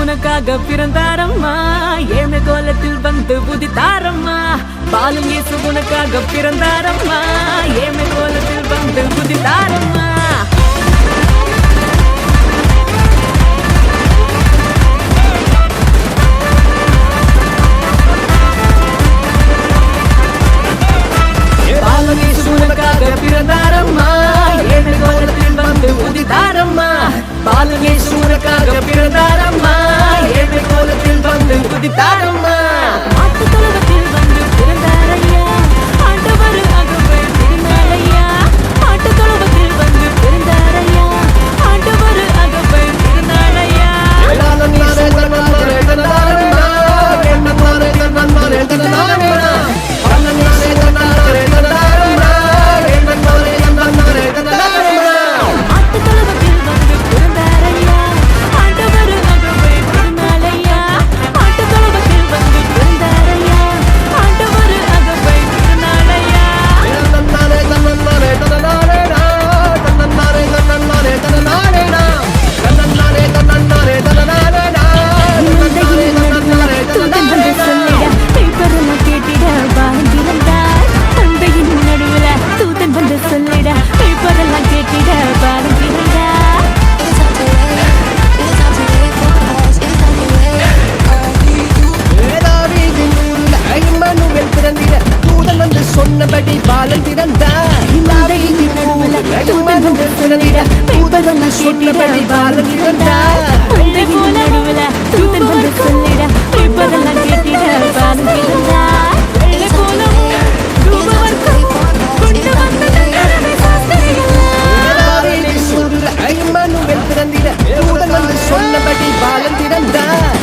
உனக்காக பிறந்தாரம்மா ஏழ்மை கோலத்தில் வந்து உதித்தாரம்மா பாலும் இயேசு உனக்காக பிறந்தாரம்மா ஏழ்மை கோலத்தில் வந்து உதித்தாரம்மா பாலும் இயேசு உனக்காக பிறந்தாரம்மா ஏழ்மை கோலத்தில் வந்து உதித்தாரம்மா பாலும் இயேசு உனக்காக பிறந்தாரம்மா ஏழ்மை கோலத்தில் வந்து உதித்தாரம்மா மாட்டு தொழுவத்தில் வந்து பிறந்தாரையா ஆண்டவர் ஆகவே திருநாளையா மாட்டு தொழுவத்தில் வந்து பிறந்தாரையா ஆண்டவர் ஆகவே திருநாளையா சொன்னபடி பாலன் பிறந்தார் சொன்னபடி பாலன் பிறந்தார் சொன்னபடி பாலன் பிறந்தார்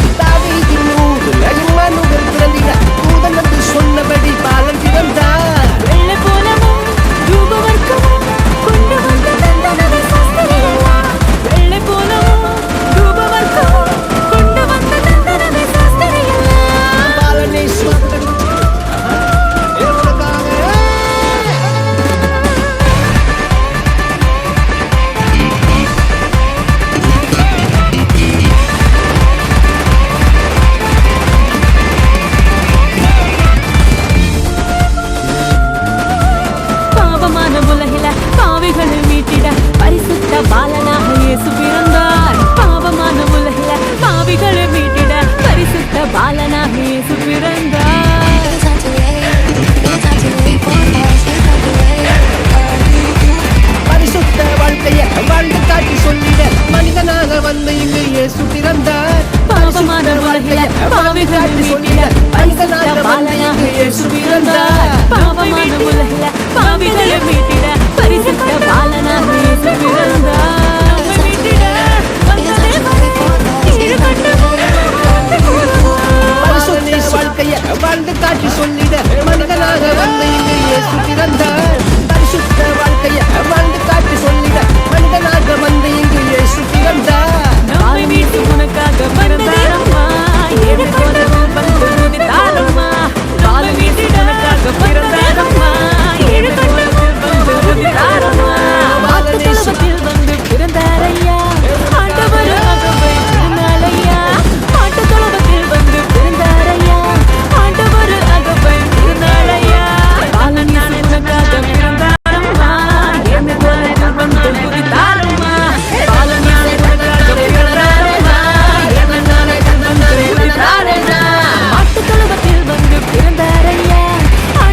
சொன்னபடி பாலன் பிறந்தார் வெள்ளை போலமும் ரூபவர்க்கமும் கொண்டு வந்த தந்தனவே சாஸ்திரியா வெள்ளை போலமும் ரூபவர்க்கமும் கொண்டு வந்த தந்தனவே சாஸ்திரியா பாலனை பாவமான உலகில பாவிகளை மீட்டிட பரிசுத்த பாலனாக இயேசு